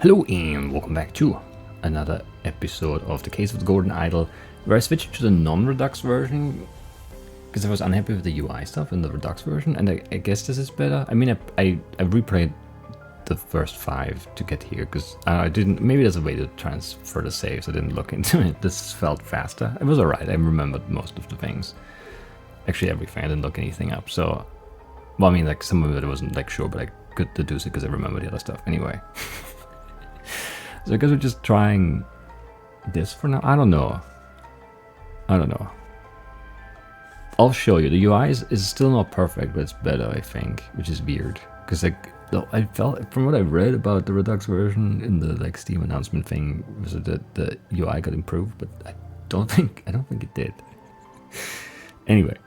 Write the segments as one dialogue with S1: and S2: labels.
S1: Hello and welcome back to another episode of The Case of the Golden Idol, where I switched to the non-Redux version because I was unhappy with the UI stuff in the Redux version, and I guess this is better. I mean, I replayed the first 5 to get here because I didn't. Maybe there's a way to transfer the saves. I didn't look into it. This felt faster. It was alright. I remembered most of the things. Actually, everything. I didn't look anything up. So, well, I mean, like some of it I wasn't like sure, but I could deduce it because I remember the other stuff anyway. So I guess we're just trying this for now. I don't know. I'll show you. The UI is still not perfect, but it's better, I think, which is weird. Because like, I felt from what I read about the Redux version in the like Steam announcement thing, was that the UI got improved, but I don't think it did. Anyway,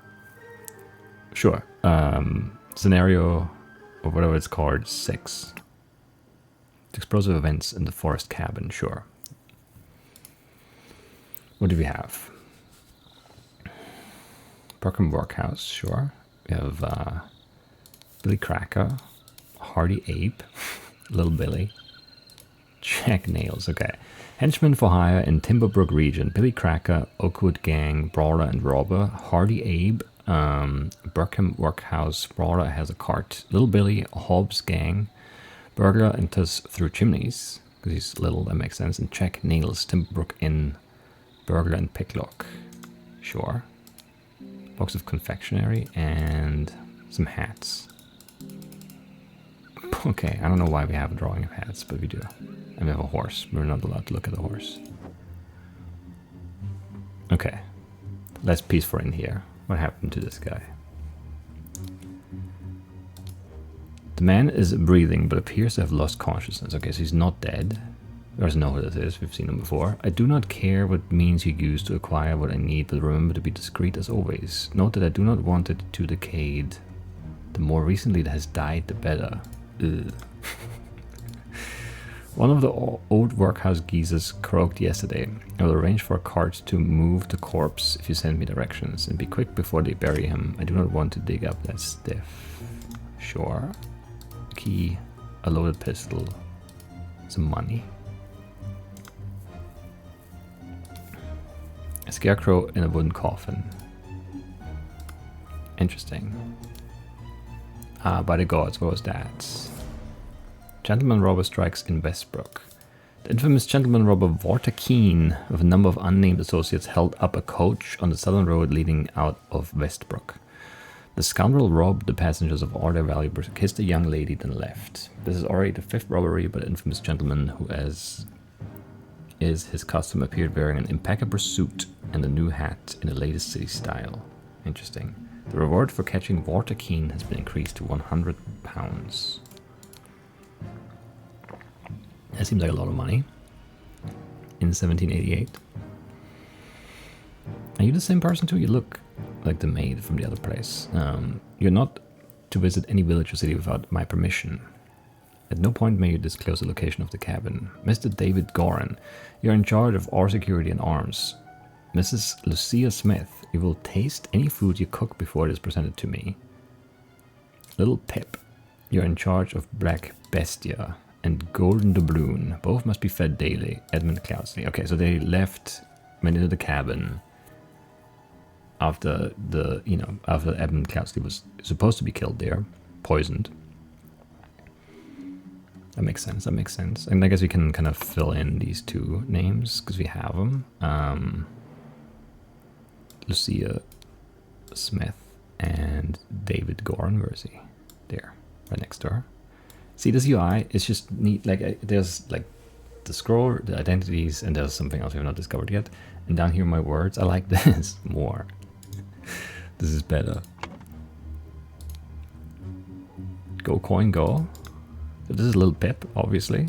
S1: sure. Scenario or whatever it's called, 6. Explosive events in the forest cabin, sure. What do we have? Brookham Workhouse, sure. We have Billy Cracker, Hardy Ape, Little Billy, Jack Nails, okay. Henchman for hire in Timberbrook region, Billy Cracker, Oakwood Gang, Brawler and Robber, Hardy Abe, Brookham Workhouse, Brawler has a cart, Little Billy, Hobbs Gang, Burglar enters through chimneys, because he's little, that makes sense. And Jack Nails, Timberbrook Inn, Burglar and Picklock. Sure. Box of confectionery and some hats. Okay, I don't know why we have a drawing of hats, but we do. And we have a horse. We're not allowed to look at the horse. Okay. Less peaceful in here. What happened to this guy? The man is breathing, but appears to have lost consciousness. Okay, so he's not dead. There's no who this is. We've seen him before. I do not care what means you use to acquire what I need, but remember to be discreet as always. Note that I do not want it to decay. The more recently it has died, the better. Ugh. One of the old workhouse geezers croaked yesterday. I will arrange for a cart to move the corpse if you send me directions, and be quick before they bury him. I do not want to dig up that stiff. Sure. Key, a loaded pistol, some money. A scarecrow in a wooden coffin. Interesting. Ah, by the gods, what was that? Gentleman robber strikes in Westbrook. The infamous gentleman robber Walter Keane, with a number of unnamed associates, held up a coach on the southern road leading out of Westbrook. The scoundrel robbed the passengers of all their valuables, kissed a young lady, then left. This is already the 5th robbery by the infamous gentleman who, as is his custom, appeared wearing an impeccable suit and a new hat in the latest city style. Interesting. The reward for catching Walter Keane has been increased to £100. That seems like a lot of money. In 1788. Are you the same person too? You look like the maid from the other place. You're not to visit any village or city without my permission. At no point may you disclose the location of the cabin. Mr. David Goran, you're in charge of all security and arms. Mrs. Lucia Smith, you will taste any food you cook before it is presented to me. Little Pip, you're in charge of Black Bestia and Golden Doubloon. Both must be fed daily. Edmund Cloudsley. Okay, so they went into the cabin after after Edmund Cloudsley was supposed to be killed there, poisoned. That makes sense. And I guess we can kind of fill in these 2 names because we have them. Lucia Smith and David Goran. Where is he? There, right next to her. See, this UI is just neat. Like, there's like the scroll, the identities, and there's something else we have not discovered yet. And down here, my words. I like this more. This is better. Go coin go. So this is Little Pip, obviously.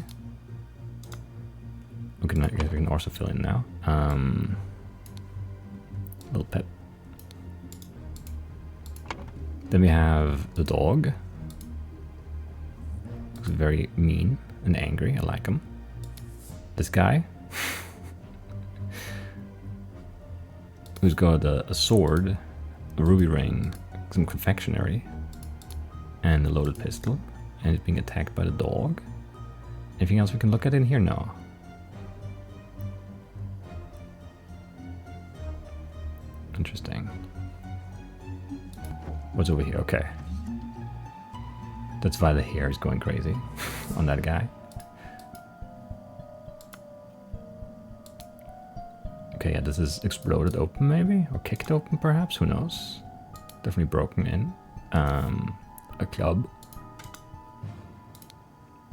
S1: Okay, I guess we can also fill in now. Little Pip. Then we have the dog. Looks very mean and angry. I like him. This guy. Who's got a sword, a ruby ring, some confectionery, and a loaded pistol. And it's being attacked by the dog. Anything else we can look at in here? No. Interesting. What's over here? Okay. That's why the hair is going crazy on that guy. Okay, yeah, this is exploded open maybe? Or kicked open perhaps? Who knows? Definitely broken in. A club.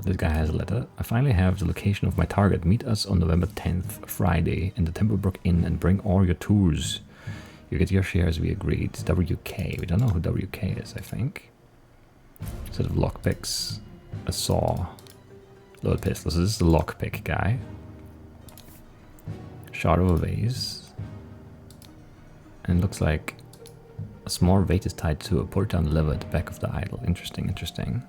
S1: This guy has a letter. I finally have the location of my target. Meet us on November 10th, Friday, in the Templebrook Inn and bring all your tools. You get your share as we agreed. WK. We don't know who WK is, I think. Set of lockpicks. A saw. Loaded pistols. So this is the lockpick guy. Shard of a vase. And it looks like a small weight is tied to a pull-down lever at the back of the idol. Interesting, interesting.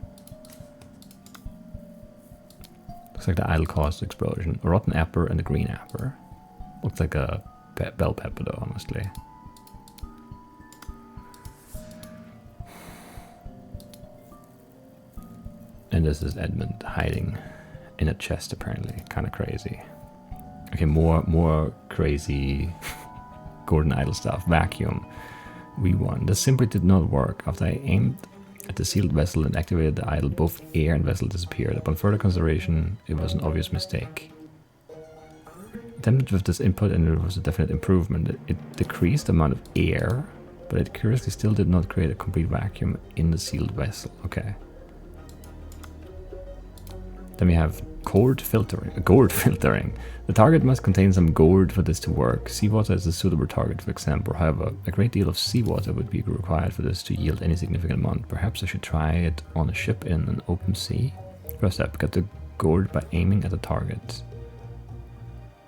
S1: Looks like the idol caused the explosion. A rotten apple and a green apple. Looks like a bell pepper though, honestly. And this is Edmund hiding in a chest apparently. Kind of crazy. Okay, more crazy Gordon Idol stuff. Vacuum. We won. This simply did not work. After I aimed at the sealed vessel and activated the idol, both air and vessel disappeared. Upon further consideration, it was an obvious mistake. Attempted with this input and it was a definite improvement. It decreased the amount of air, but it curiously still did not create a complete vacuum in the sealed vessel. Okay. Then we have gourd filtering. The target must contain some gourd for this to work. Seawater is a suitable target, for example. However, a great deal of seawater would be required for this to yield any significant amount. Perhaps I should try it on a ship in an open sea. First step, get the gourd by aiming at the target.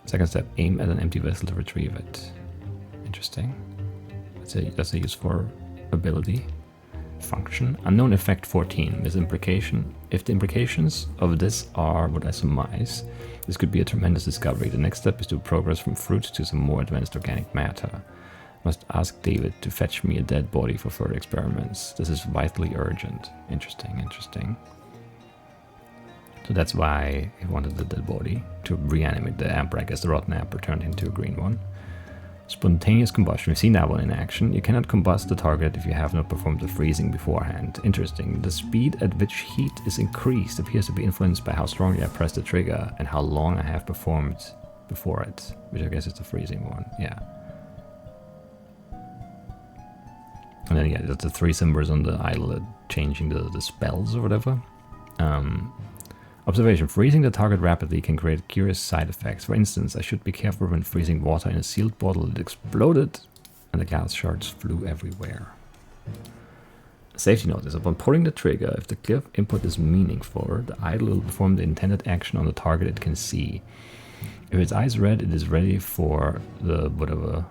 S1: Second step, aim at an empty vessel to retrieve it. Interesting. That's a useful ability. Function. Unknown effect 14. This implication. If the implications of this are what I surmise, this could be a tremendous discovery. The next step is to progress from fruit to some more advanced organic matter. I must ask David to fetch me a dead body for further experiments. This is vitally urgent. Interesting, interesting. So that's why he wanted the dead body, to reanimate the amber. I guess the rotten amber turned into a green one. Spontaneous combustion. We've seen that one in action. You cannot combust the target if you have not performed the freezing beforehand. Interesting. The speed at which heat is increased appears to be influenced by how strongly I press the trigger and how long I have performed before it, which I guess is the freezing one. Yeah. And then yeah, that's the three symbols on the idol changing the spells or whatever. Observation. Freezing the target rapidly can create curious side effects. For instance, I should be careful when freezing water in a sealed bottle. It exploded and the glass shards flew everywhere. Safety notice. Upon pulling the trigger, if the glyph input is meaningful, the idol will perform the intended action on the target it can see. If its eye is red, it is ready for the whatever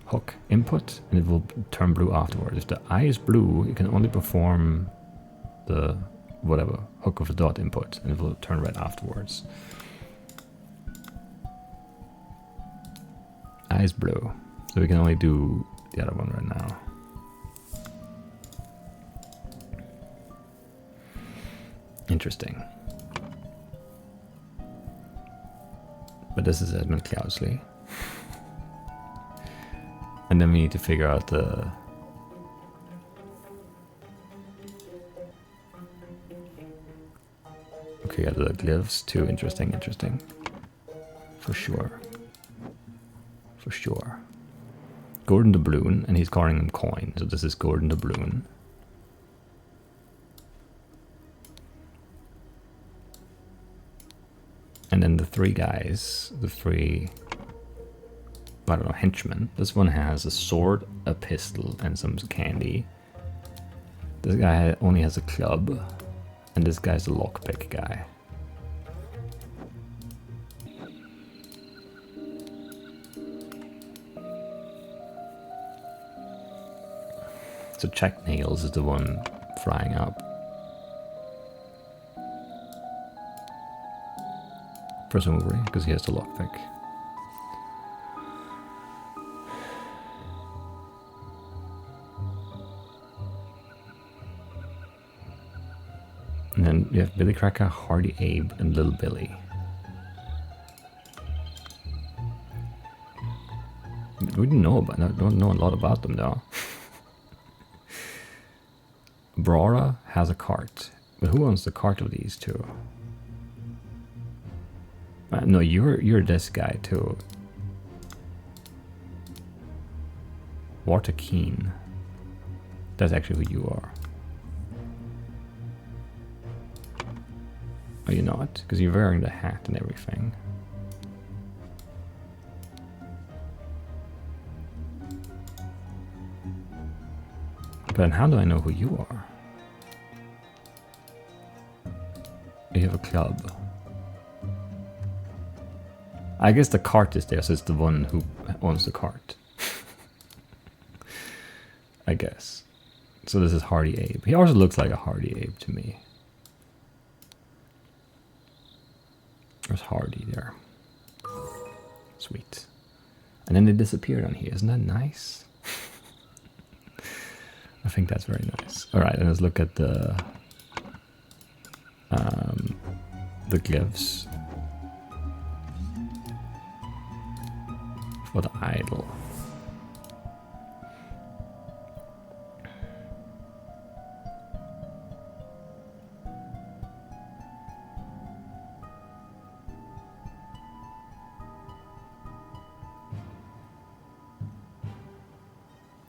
S1: hook input, and it will turn blue afterwards. If the eye is blue, it can only perform the whatever hook of the dot input, and it will turn red afterwards. Eye is blue, so we can only do the other one right now. Interesting. But this is Edmund Cloudsley. And then we need to figure out the... Okay, yeah, the glyphs too. Interesting, interesting. For sure. For sure. Gordon Doubloon, and he's calling him coin. So this is Gordon Doubloon. And then the three guys, the three, I don't know, henchmen. This one has a sword, a pistol, and some candy. This guy only has a club. And this guy's a lockpick guy. So Jack Nails is the one flying up. Presumably, because he has the lockpick. And then You have Billy Cracker, Hardy Abe, and Little Billy. We don't know a lot about them though. Brora has a cart. But who owns the cart of these two? No, you're this guy too. Water Keen. That's actually who you are. Are you not? Because you're wearing the hat and everything. But then how do I know who you are? You have a club. I guess the cart is there, so it's the one who owns the cart. I guess. So this is Hardy Abe. He also looks like a Hardy Abe to me. There's Hardy there. Sweet. And then they disappeared on here. Isn't that nice? I think that's very nice. Alright, and let's look at the glyphs for the idol.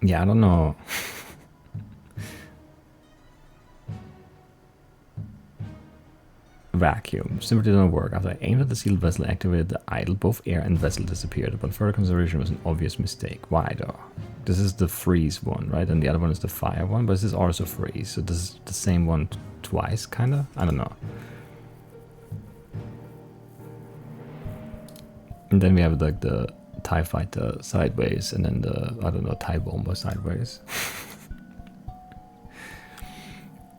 S1: Yeah, I don't know. Vacuum. Simply didn't work. After I aimed at the sealed vessel and activated the idol, both air and vessel disappeared. Upon further consideration, was an obvious mistake. Why though? This is the freeze one, right? And the other one is the fire one, but this is also freeze. So this is the same one twice, kinda? I don't know. And then we have like the TIE Fighter sideways, and then the, I don't know, TIE Bomber sideways.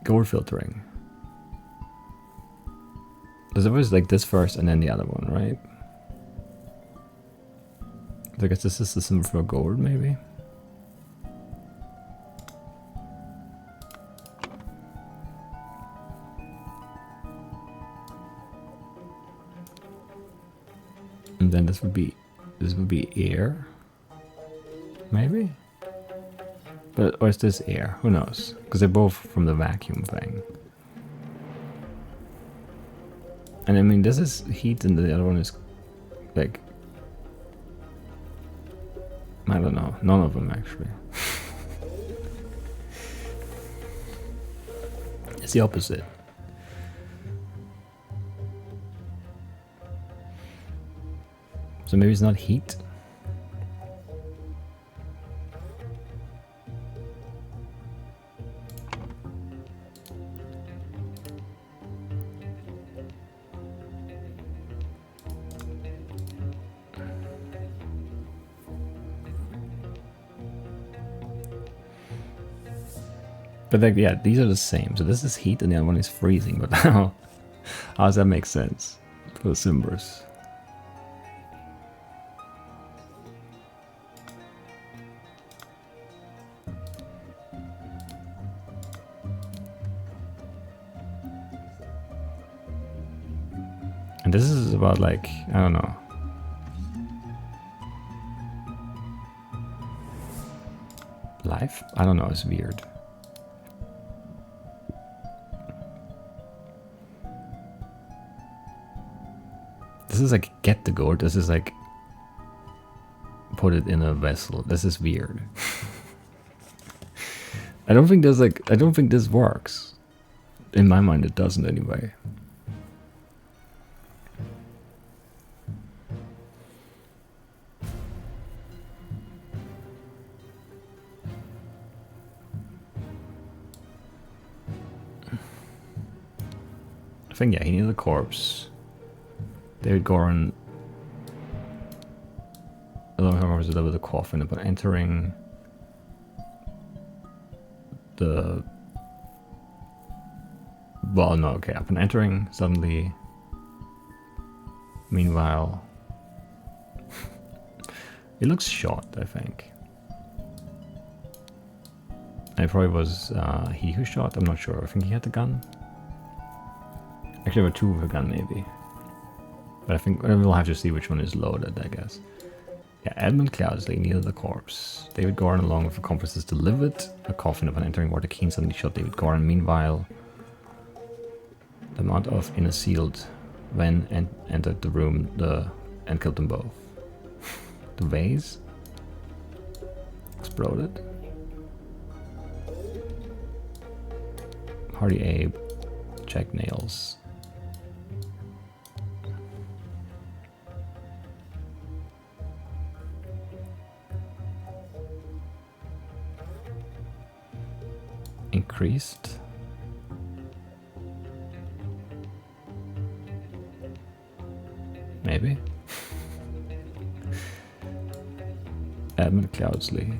S1: Gold filtering. There's always like this first and then the other one, right? I guess this is the symbol for gold, maybe? And then this would be air, maybe? But, or is this air? Who knows? Because they're both from the vacuum thing. And I mean, this is heat and the other one is like, I don't know, none of them actually. It's the opposite. So maybe it's not heat. But like, yeah, these are the same. So this is heat and the other one is freezing. But how does that make sense for the symbols? And this is about like, I don't know. Life? I don't know, it's weird. This is like get the gold. This is like put it in a vessel. This is weird. I don't think there's like, I don't think this works. In my mind it doesn't anyway. I think, yeah, he needs a corpse. David Goran. Alone covers it with a coffin upon entering the. Well, no, okay. Upon entering, suddenly. Meanwhile, it looks shot, I think. It probably was he who shot. I'm not sure. I think he had the gun. Actually, there were two with a gun, maybe. But I think we'll have to see which one is loaded, I guess. Yeah, Edmund Cloudsley needed the corpse. David Gordon, along with accomplices, delivered a coffin upon entering Walter Keane suddenly shot David Gordon. Meanwhile, the amount of inner sealed when entered the room and killed them both. The vase exploded. Hardy Abe, Jack Nails. Increased. Maybe. Edmund Cloudsley.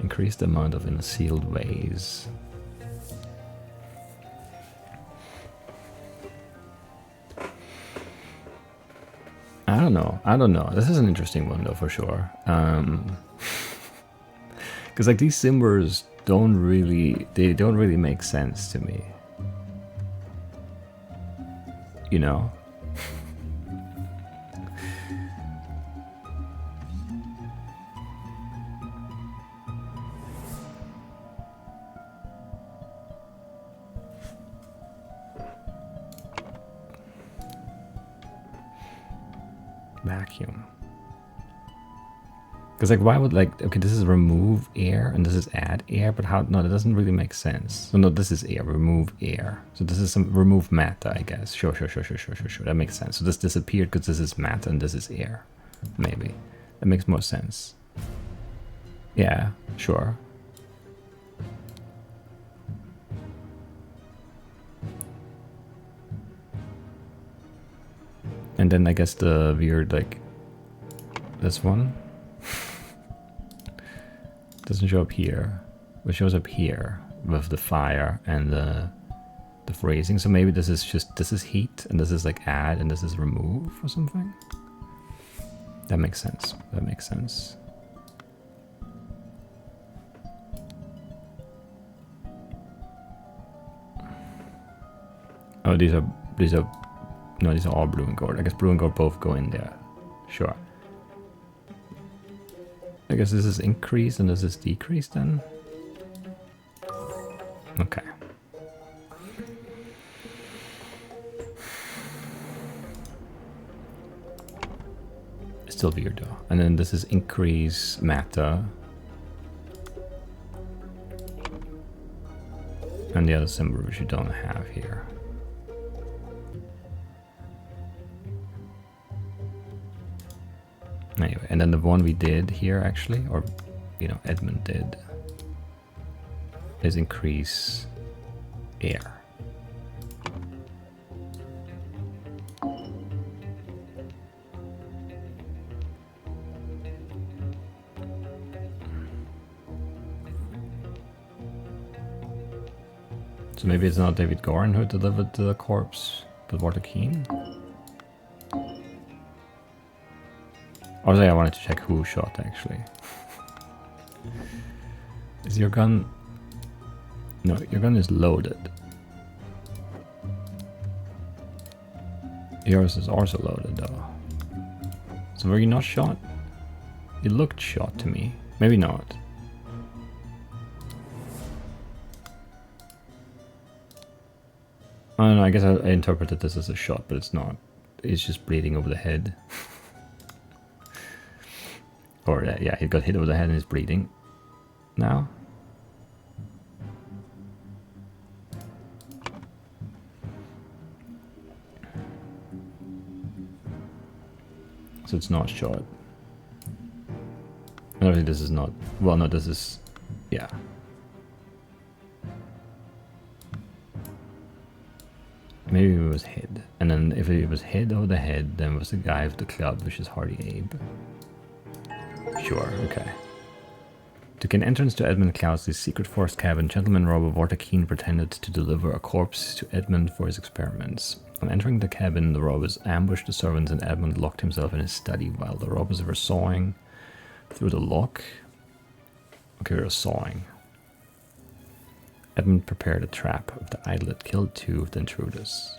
S1: Increased the amount of in a sealed vase. I don't know. This is an interesting one though, for sure. Because like these symbols don't really make sense to me. You know? Vacuum. Because like why would like, okay, this is remove air and this is add air, but how, no, that doesn't really make sense. So no, this is air, remove air. So this is some remove matter, I guess. Sure. That makes sense. So this disappeared because this is matter and this is air. Maybe. That makes more sense. Yeah, sure. And then I guess the weird, like, this one doesn't show up here, but shows up here with the fire and the phrasing. So maybe this is just, this is heat and this is like add and this is remove or something. That makes sense. That makes sense. Oh, these are no, these are all blue and gold. I guess blue and gold both go in there. Sure. I guess this is increase and this is decrease then. Okay. It's still weird though. And then this is increase matter. And the other symbol which you don't have here. Anyway, and then the one we did here actually, or you know, Edmund did, is increase air. So maybe it's not David Gorin who delivered the corpse, but Walter Keane? Obviously, I wanted to check who shot, actually. Is your gun... No, your gun is loaded. Yours is also loaded, though. So were you not shot? You looked shot to me. Maybe not. I don't know, I guess I interpreted this as a shot, but it's not. It's just bleeding over the head. Or, yeah, he got hit over the head and is bleeding now. So it's not shot. And obviously this is not, well no, this is, yeah. Maybe it was head. And then if it was head over the head, then it was the guy with the club, which is Hardy Abe. Sure, okay. To gain entrance to Edmund Cloudsley's secret forest cabin, gentleman robber Walter Keane pretended to deliver a corpse to Edmund for his experiments. On entering the cabin, the robbers ambushed the servants and Edmund locked himself in his study while the robbers were sawing through the lock. Okay, they were sawing. Edmund prepared a trap. With the idol it killed two of the intruders.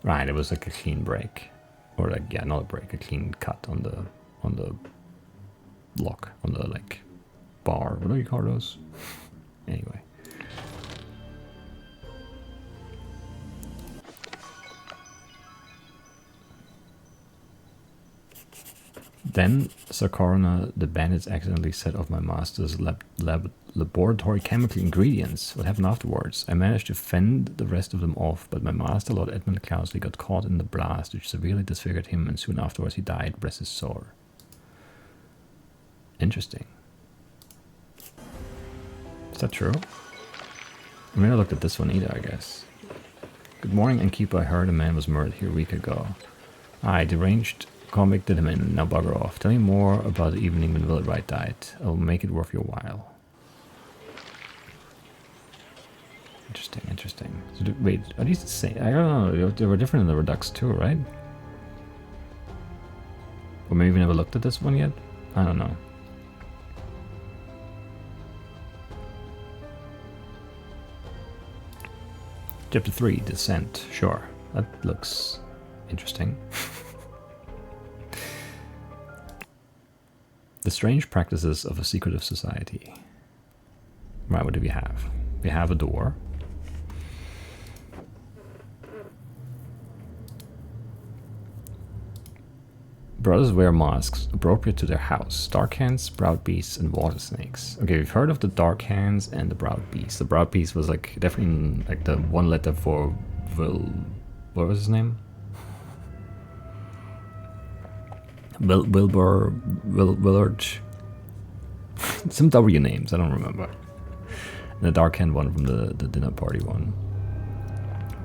S1: Right, it was like a clean break. Or like, yeah, not a break, a clean cut on the lock, on the like bar. What do you call those? Anyway. Then, Sir Coroner, the bandits accidentally set off my master's laboratory chemical ingredients. What happened afterwards? I managed to fend the rest of them off, but my master, Lord Edmund Cloudesley, got caught in the blast, which severely disfigured him, and soon afterwards he died, bless his soul. Interesting. Is that true? I mean, I looked at this one either, I guess. Good morning, innkeeper. I heard a man was murdered here a week ago. I deranged convict did him in. Now bugger off. Tell me more about the evening when Willett Wright died. I'll make it worth your while. Interesting, interesting. So wait, are these the same? I don't know. They were different in the Redux too, right? Or maybe we never looked at this one yet? I don't know. Chapter 3, Descent. Sure. That looks interesting. The strange practices of a secretive society. Right, what do we have? We have a door. Brothers wear masks appropriate to their house. Dark hands, browed beasts, and water snakes. Okay, we've heard of the dark hands and the browed beast. The browed beast was like definitely like the one letter for what was his name? Willard. Some W names, I don't remember. And the dark hand one from the dinner party one.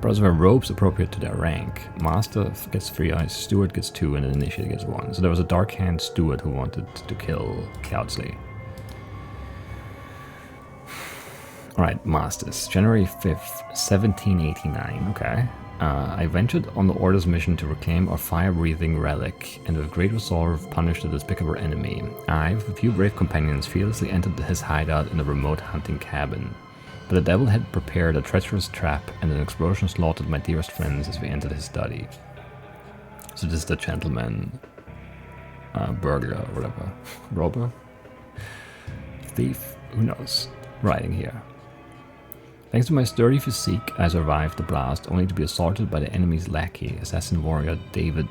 S1: Brothers wear robes appropriate to their rank. Master gets 3 eyes, steward gets 2, and an initiate gets 1. So there was a dark hand steward who wanted to kill Cloudsley. Alright, Masters. January 5th, 1789. Okay. I ventured on the Order's mission to reclaim our fire-breathing relic, and with great resolve punished the despicable enemy. I, with a few brave companions, fearlessly entered his hideout in a remote hunting cabin. But the devil had prepared a treacherous trap, and an explosion slaughtered my dearest friends as we entered his study. So this is the gentleman, burglar, or whatever. Robber? Thief? Who knows? Writing here. Thanks to my sturdy physique, I survived the blast, only to be assaulted by the enemy's lackey, assassin warrior David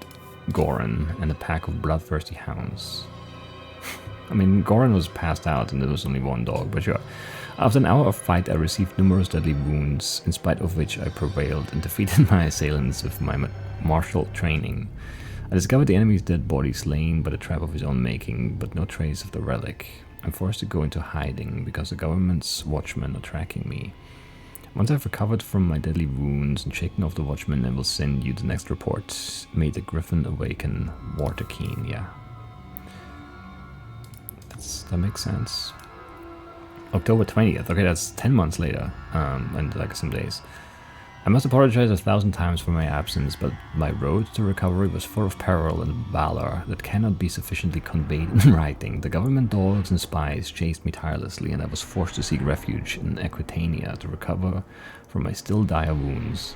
S1: Goran, and a pack of bloodthirsty hounds. I mean, Goran was passed out and there was only one dog, but sure. After an hour of fight, I received numerous deadly wounds, in spite of which I prevailed and defeated my assailants with my martial training. I discovered the enemy's dead body slain by the trap of his own making, but no trace of the relic. I'm forced to go into hiding because the government's watchmen are tracking me. Once I've recovered from my deadly wounds and shaken off the watchmen, I will send you the next report. May the Griffin awaken. Waterkeen, yeah. That makes sense. October 20th. Okay, that's 10 months later, and like some days. I must apologize 1,000 times for my absence, but my road to recovery was full of peril and valor that cannot be sufficiently conveyed in writing. The government dogs and spies chased me tirelessly, and I was forced to seek refuge in Aquitania to recover from my still dire wounds.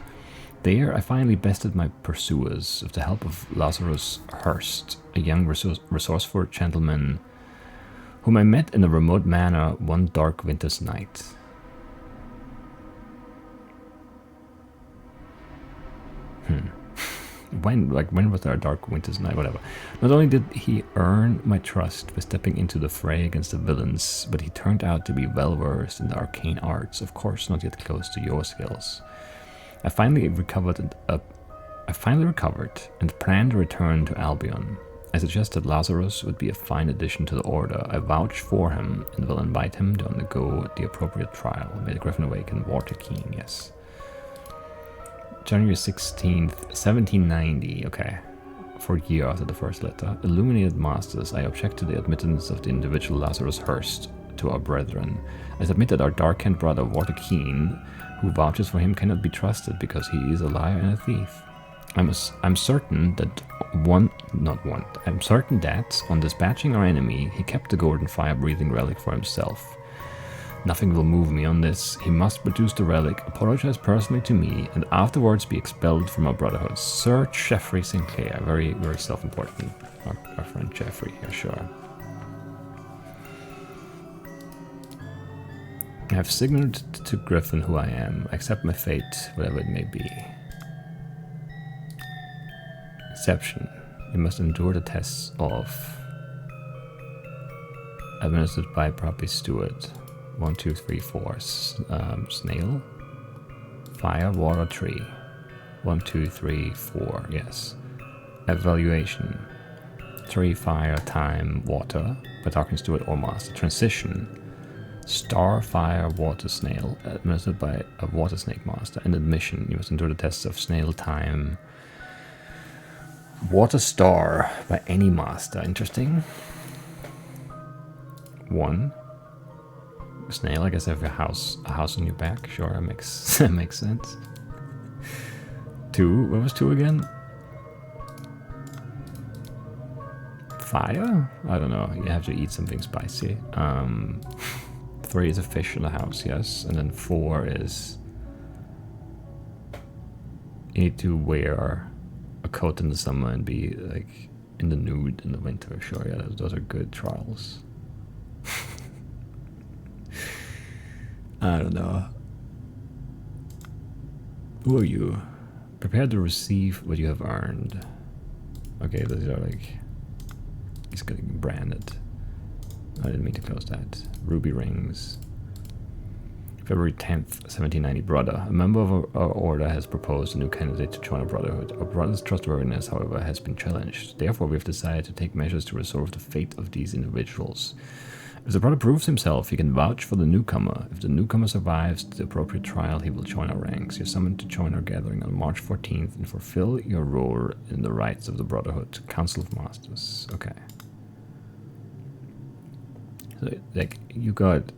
S1: There, I finally bested my pursuers with the help of Lazarus Hurst, a young resourceful gentleman whom I met in a remote manor one dark winter's night. When was there a dark winter's night? Whatever. Not only did he earn my trust by stepping into the fray against the villains, but he turned out to be well versed in the arcane arts, of course not yet close to your skills. I finally recovered and planned a return to Albion. I suggested Lazarus would be a fine addition to the Order. I vouch for him and will invite him to undergo the appropriate trial. May the Griffin awaken. Waterkeen, yes. January 16th, 1790. Okay. For a year after the first letter. Illuminated Masters, I object to the admittance of the individual Lazarus Hurst to our brethren. I submit that our dark-haired brother Waterkeen, who vouches for him, cannot be trusted because he is a liar and a thief. I'm certain that on dispatching our enemy, he kept the golden fire-breathing relic for himself. Nothing will move me on this. He must produce the relic, apologize personally to me, and afterwards be expelled from our brotherhood. Sir Jeffrey Sinclair. Very, very self-important. Our friend Jeffrey here, sure. I have signaled to Griffin who I am. Accept my fate, whatever it may be. Exception. You must endure the tests of... Administered by property steward. 1, 2, 3, 4. Snail. Fire, water, tree. 1, 2, 3, 4. Yes. Evaluation. Tree, fire, time, water. By talking steward or master. Transition. Star, fire, water, snail. Administered by a water snake master. And admission. You must endure the tests of snail, time, water, star by any master. Interesting. 1. Snail, I guess I have a house on your back. Sure, that makes sense. 2, what was 2 again? Fire? I don't know. You have to eat something spicy. 3 is a fish in the house, yes. And then 4 is you need to wear a coat in the summer and be like in the nude in the winter. Sure, yeah, those are good trials. I don't know. Who are you? Prepare to receive what you have earned. Okay, these are like... He's getting branded. I didn't mean to close that. Ruby rings. February 10th, 1790. Brother. A member of our order has proposed a new candidate to join our brotherhood. Our brother's trustworthiness, however, has been challenged. Therefore, we have decided to take measures to resolve the fate of these individuals. If the brother proves himself, he can vouch for the newcomer. If the newcomer survives the appropriate trial, he will join our ranks. You're summoned to join our gathering on March 14th and fulfill your role in the rights of the Brotherhood. Council of Masters. Okay. So, like, you got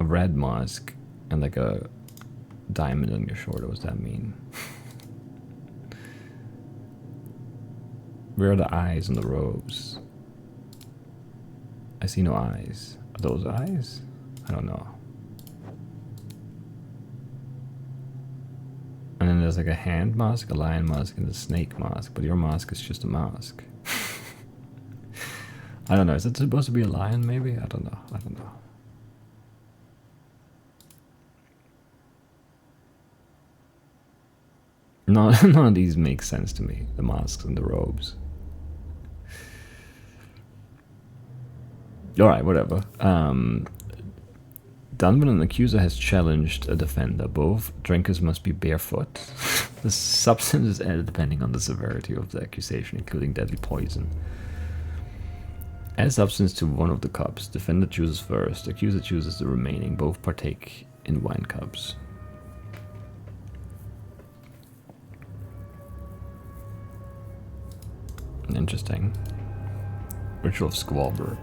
S1: a red mask and like a diamond on your shoulder. What does that mean? Where are the eyes on the robes? I see no eyes. Are those eyes? I don't know. And then there's like a hand mask, a lion mask, and a snake mask. But your mask is just a mask. I don't know. Is it supposed to be a lion maybe? I don't know. I don't know. None of these make sense to me. The masks and the robes. Alright, whatever. Done when an accuser has challenged a defender. Both drinkers must be barefoot. The substance is added depending on the severity of the accusation, including deadly poison. Add substance to one of the cups. Defender chooses first. Accuser chooses the remaining. Both partake in wine cups. Interesting. Ritual of Squabber.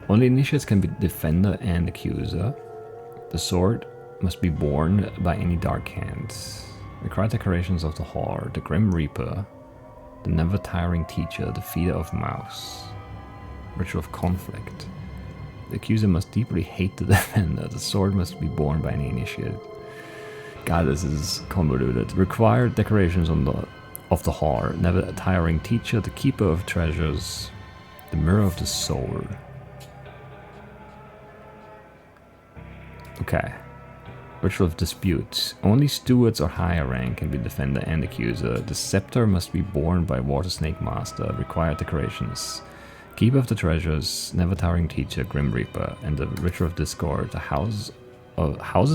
S1: Only initiates can be defender and accuser. The sword must be borne by any dark hands. Required decorations of the Whore, the Grim Reaper, the never tiring teacher, the feeder of mouse. Ritual of Conflict. The accuser must deeply hate the defender. The sword must be borne by any initiate. God, this is convoluted. Required decorations of the Whore, never tiring teacher, the keeper of treasures, the mirror of the soul. Okay. Ritual of Dispute. Only stewards or higher rank can be defender and accuser. The scepter must be borne by Water Snake Master. Required decorations. Keeper of the treasures, never tiring teacher, Grim Reaper, and the Ritual of Discord. The houses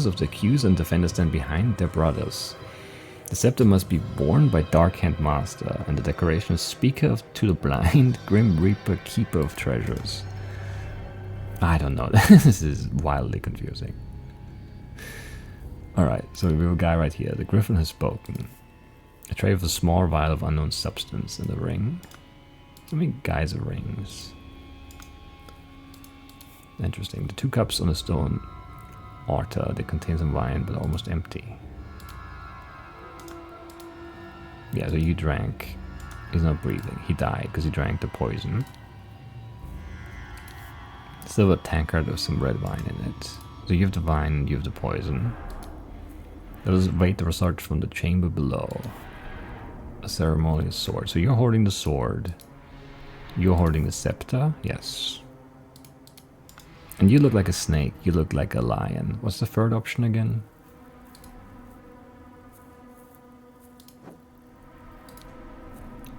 S1: of the accuser and defender stand behind their brothers. The scepter must be borne by Dark Hand Master, and the decoration is Speaker to the Blind, Grim Reaper, Keeper of Treasures. I don't know. This is wildly confusing. Alright, so we have a guy right here. The Griffin has spoken. A tray with a small vial of unknown substance in the ring. How many guys are rings? Interesting. The 2 cups on a stone altar. They contain some wine, but almost empty. Yeah, so you drank. He's not breathing. He died because he drank the poison. still a tankard with some red wine in it. So you have the wine, you have the poison. Let us await the research from the chamber below. A ceremonial sword. So you're holding the sword. You're holding the scepter. Yes. And you look like a snake. You look like a lion. What's the third option again?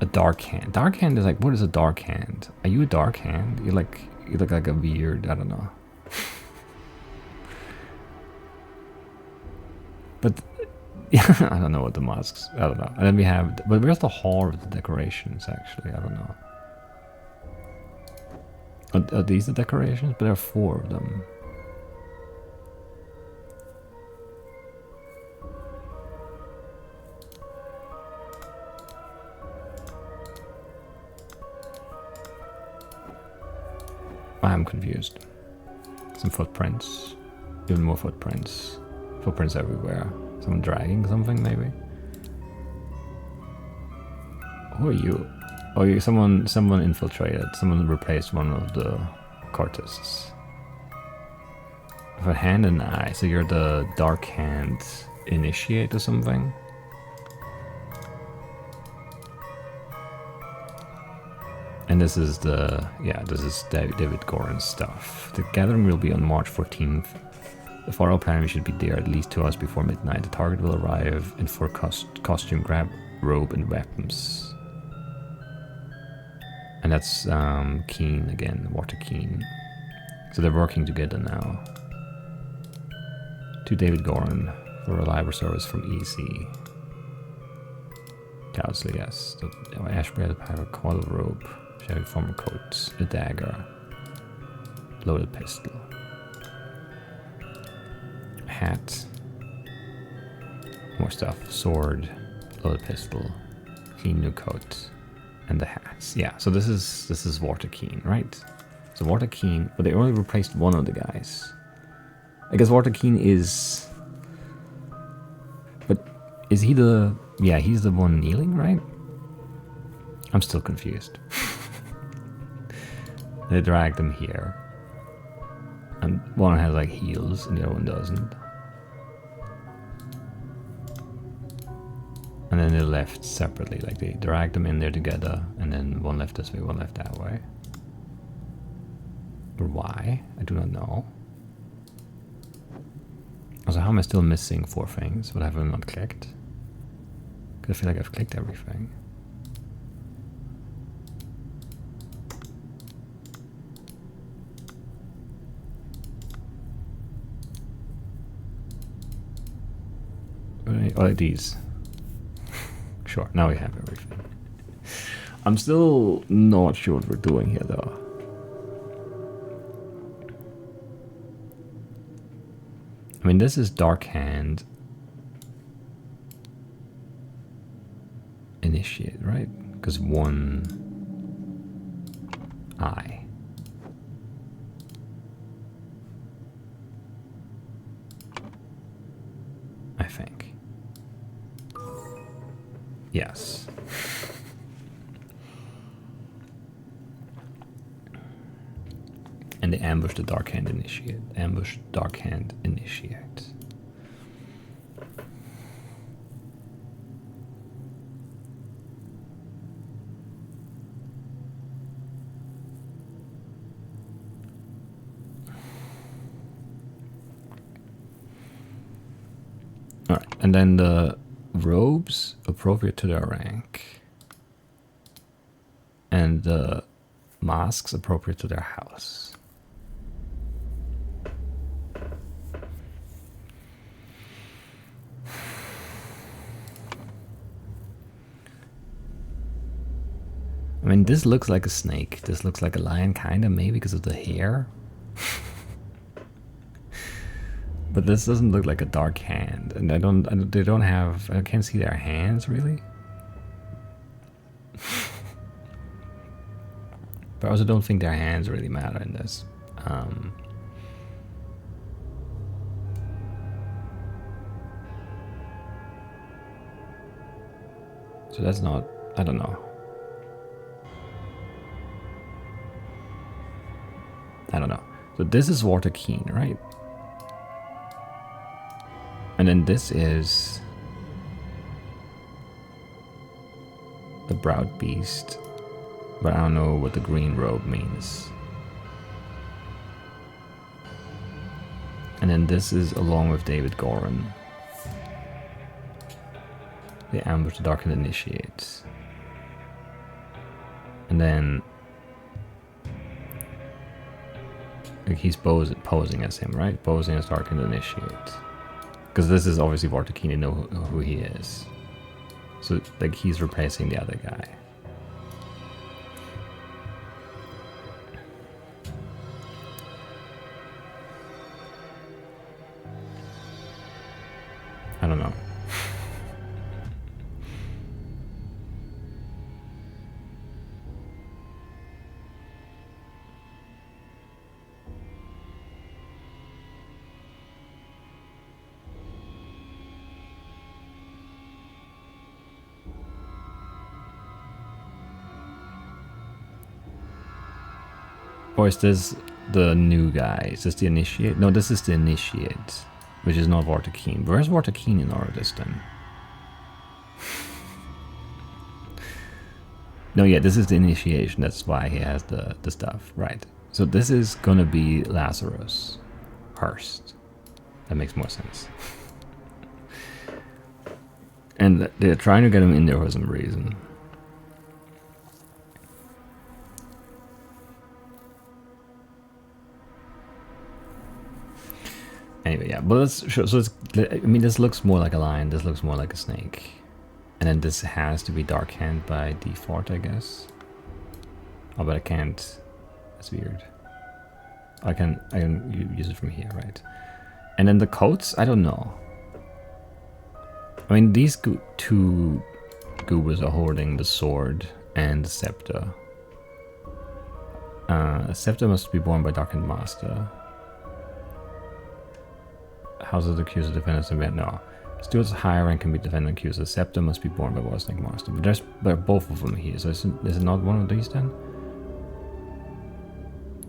S1: A dark hand. Dark hand is like, what is a dark hand? Are you a dark hand? You look like a weird, I don't know. But yeah, I don't know what the masks. I don't know. And then we have, but where's the hall of the decorations? Actually, I don't know. Are these the decorations? But there are 4 of them. I'm confused. Some footprints. Even more footprints. Footprints everywhere. Someone dragging something, maybe? Who are you? Oh, you someone infiltrated. Someone replaced one of the cultists. With a hand and an eye. So you're the dark hand initiate or something? And this is this is David Goran's stuff. The gathering will be on March 14th. The Pharaoh plan should be there at least 2 hours before midnight. The target will arrive in full costume, grab robe and weapons. And that's Keen again, Water Keen. So they're working together now. To David Goran for reliable service from EC. Cowsley, yes. The Ashbread, Pirate, Coil Rope, Shabby Former Coat, a dagger, loaded pistol, hat, more stuff, sword, loaded pistol, clean new coat, and the hats. Yeah, so this is Water Keen, right? So Water Keen, but they only replaced one of the guys. I guess Water Keen is, but is he the? Yeah, he's the one kneeling, right? I'm still confused. They dragged him here, and one has like heels, and the other one doesn't. And then they left separately, like they dragged them in there together, and then one left this way, one left that way. Or why? I do not know. Also, how am I still missing 4 things? What have I not clicked? Because I feel like I've clicked everything. Oh, these. Sure, now we have everything. I'm still not sure what we're doing here, though. I mean, this is Dark Hand Initiate, right? Because one eye. I think. Yes. And they ambush the Dark Hand Initiate. Ambush Dark Hand Initiate. Alright, and then the robes appropriate to their rank. And the masks appropriate to their house. I mean, this looks like a snake. This looks like a lion, kind of, maybe because of the hair. But this doesn't look like a dark hand, and they don't have. I can't see their hands really. But I also don't think their hands really matter in this. So that's not. I don't know. I don't know. So this is Water Keen, right? And then this is the Browed Beast, but I don't know what the green robe means. And then this is along with David Goran. The Ambush, the Darkened Initiates. And then like he's posing as him, right? Posing as Darkened Initiate. Because this is obviously Vortakini, know who he is. So like he's replacing the other guy. I don't know. Or is this the new guy? Is this the Initiate? No, this is the Initiate, which is not Vortakeen. Where's Vortakeen in all of this then? No, yeah, this is the Initiation. That's why he has the stuff, right? So this is gonna be Lazarus Hurst. That makes more sense. And they're trying to get him in there for some reason. Anyway, yeah, but let's show, so it's, I mean, this looks more like a lion, this looks more like a snake. And then this has to be Dark Hand by default, I guess. Oh, but I can't. That's weird. I can use it from here, right? And then the coats, I don't know. I mean, these two goobers are holding the sword and the scepter. A scepter must be borne by Darkened Master. Houses the accuser defenders and no. Stewards higher rank can be defended and accuser. Scepter must be borne by Watersnake Master. But there's both of them here, so is it not one of these then?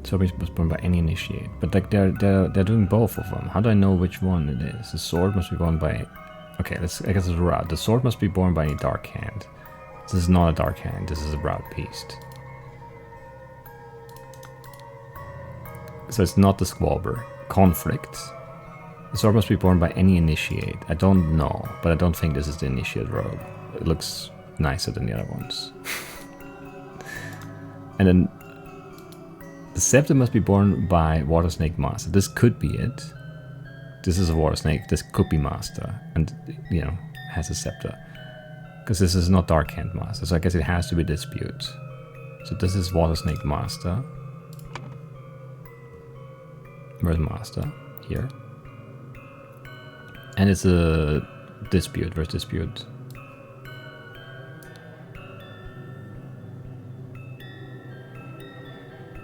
S1: Sword was borne by any initiate. But like they're doing both of them. How do I know which one it is? The sword must be borne by. Okay, I guess it's a route. The sword must be borne by any Dark Hand. This is not a Dark Hand. This is a Browed Beast. So it's not the Squalber. Conflict. The sword must be borne by any initiate. I don't know, but I don't think this is the initiate robe. It looks nicer than the other ones. And then the scepter must be borne by Watersnake Master. This could be it. This is a Watersnake. This could be Master, and you know has a scepter. Because this is not Dark Hand Master, so I guess it has to be Dispute. So this is Watersnake Master. Where's Master? Here. And it's a Dispute. Where's Dispute?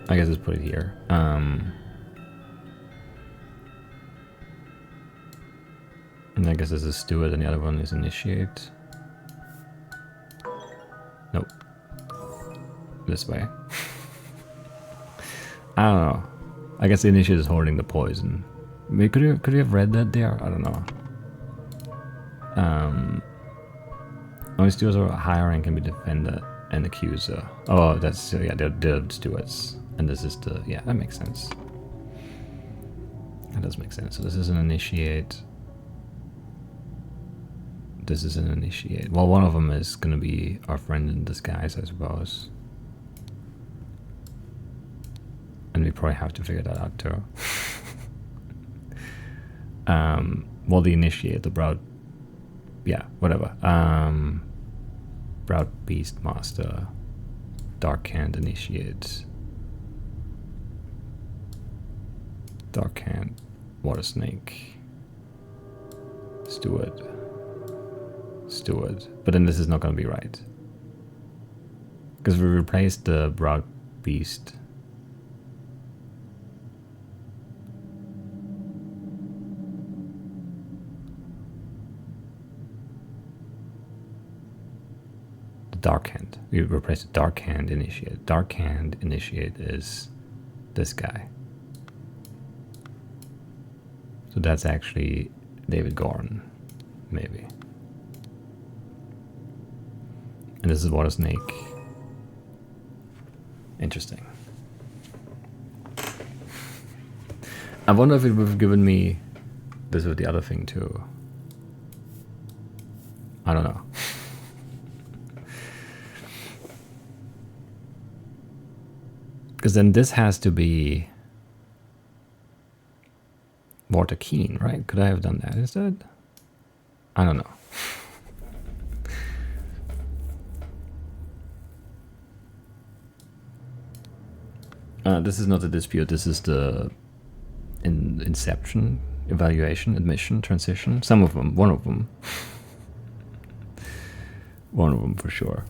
S1: I guess let's put it here. And I guess this is Steward and the other one is Initiate. Nope. This way. I don't know. I guess the Initiate is holding the poison. Maybe could you have read that there? I don't know. Only stewards are higher rank can be defended and accuser. Oh, that's yeah, they're stewards, and this is the yeah, that makes sense. That does make sense. So this is an initiate. This is an initiate. Well, one of them is gonna be our friend in disguise, I suppose. And we probably have to figure that out too. Well, the initiate, the Browed, yeah, whatever. Browed Beast Master, Dark Hand Initiate, Dark Hand, Water Snake, Steward. But then this is not going to be right. Because we replaced the Browed Beast. Dark Hand. We replaced the Dark Hand Initiate. Dark Hand Initiate is this guy. So that's actually David Goran, maybe. And this is Water Snake. Interesting. I wonder if it would have given me this with the other thing too. I don't know. Because then this has to be Water Keen, right? Could I have done that instead? I don't know. This is not a dispute. This is the inception, evaluation, admission, transition. Some of them. One of them. One of them for sure.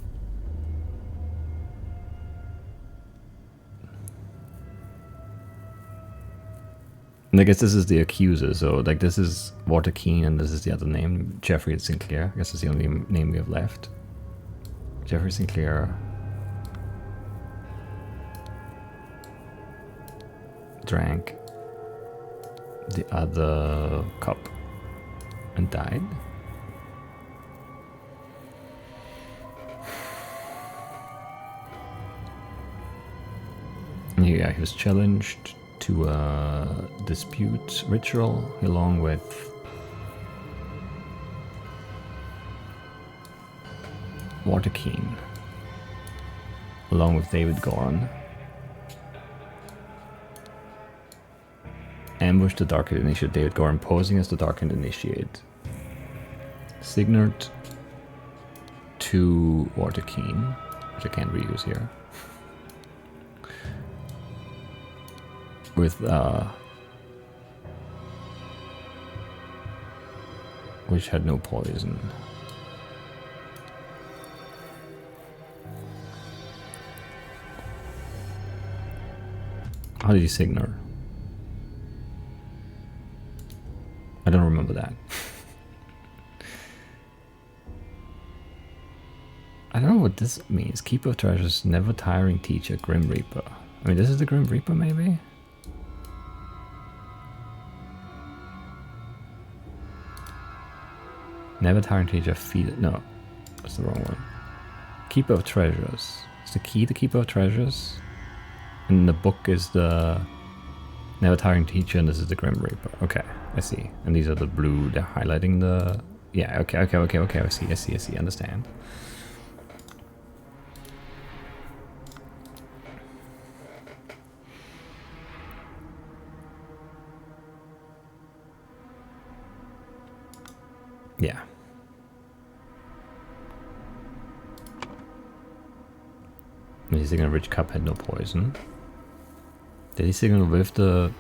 S1: And I guess this is the accuser, so like this is Walter Keane and this is the other name, Jeffrey Sinclair. I guess that's the only name we have left. Jeffrey Sinclair drank the other cup and died. And yeah, he was challenged to a dispute ritual along with Walter Keane, along with David Goran. Ambushed the Darkened Initiate, David Goran posing as the Darkened Initiate. Signet to Walter Keane, which I can't reuse here. With which had no poison. How did you signal? I don't remember that. I don't know what this means. Keeper of Treasures, never tiring teacher, Grim Reaper. I mean, this is the Grim Reaper, maybe? Never tiring teacher, feed it. No, that's the wrong one. Keeper of Treasures. Is the key the Keeper of Treasures? And the book is the Never Tiring Teacher, and this is the Grim Reaper. Okay, I see. And these are the blue, they're highlighting the... Yeah, okay, I see, understand. Yeah. Did he signal Rich Cup had no poison? Did he signal with the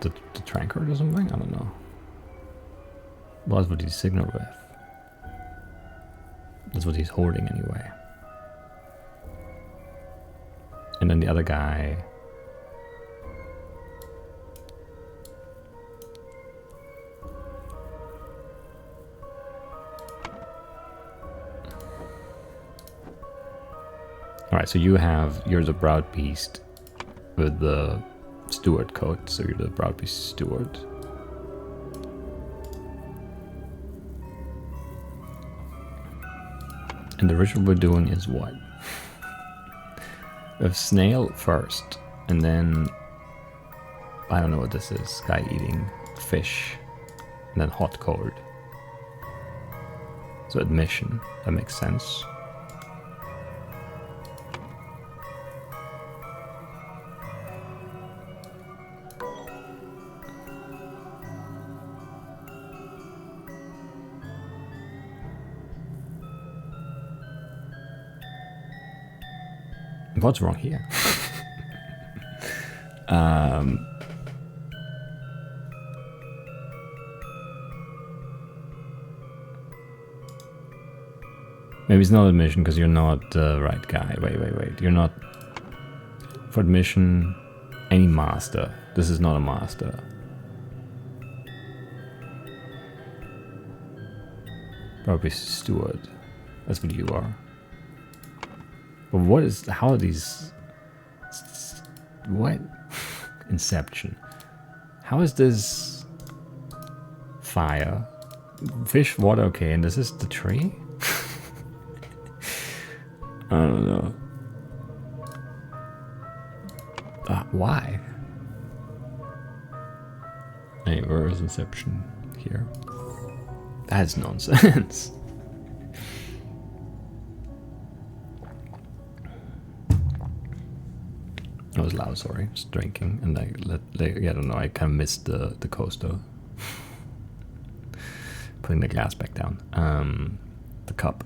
S1: Trankard or something? I don't know. What would he signal with? That's what he's holding anyway. And then the other guy... Alright, so you're the Browed Beast with the Steward coat, so you're the Browed Beast Steward. And the ritual we're doing is what? We have snail first, and then I don't know what this is. Guy eating fish, and then hot cold. So admission, that makes sense. What's wrong here? Maybe it's not admission because you're not the right guy. Wait. You're not... For admission, any master. This is not a master. Probably steward. That's what you are. But what is... How are these... What? Inception. How is this fire. Fish, water, okay, and this is the tree? I don't know. Why? Hey, where is Inception here? That's nonsense. I was loud, sorry. Just drinking, and I don't know. I kind of missed the coaster. Putting the glass back down. The cup.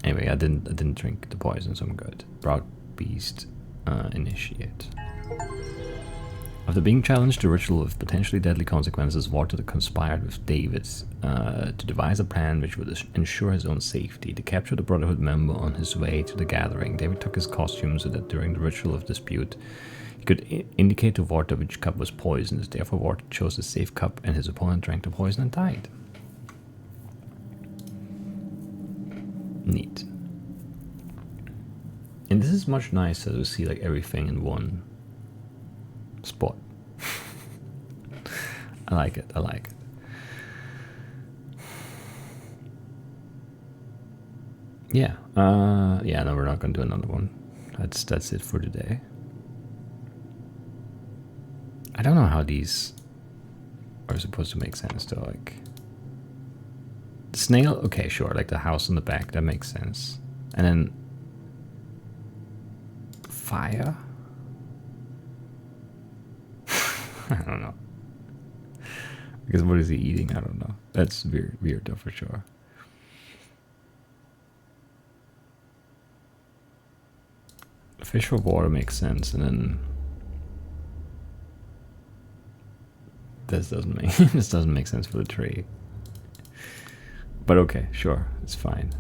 S1: Anyway, I didn't drink the poison, so I'm good. Broad Beast, initiate. After being challenged, the ritual with potentially deadly consequences, Walter conspired with David to devise a plan which would ensure his own safety. To capture the Brotherhood member on his way to the gathering, David took his costume so that during the ritual of dispute, he could indicate to Walter which cup was poisoned. Therefore, Walter chose a safe cup, and his opponent drank the poison and died. Neat. And this is much nicer to see like everything in one spot. I like it. I like it. Yeah. Yeah. No, we're not gonna do another one. That's it for today. I don't know how these are supposed to make sense though. Like the snail. Okay, sure. Like the house in the back. That makes sense. And then fire. I don't know. Because what is he eating? I don't know. That's weird though for sure. Fish for water makes sense, and then this doesn't make sense for the tree. But okay, sure, it's fine.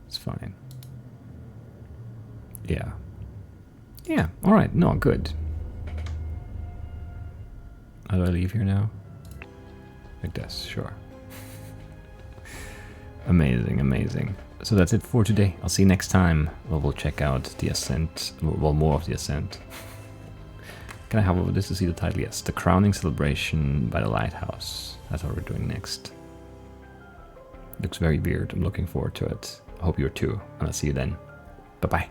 S1: It's fine. Yeah. Yeah. All right. No, good. How do I leave here now? Like this, sure. Amazing, amazing. So that's it for today. I'll see you next time. We'll check out the Ascent. Well, more of the Ascent. Can I have over this to see the title? Yes. The Crowning Celebration by the Lighthouse. That's what we're doing next. Looks very weird. I'm looking forward to it. I hope you're too. And I'll see you then. Bye-bye.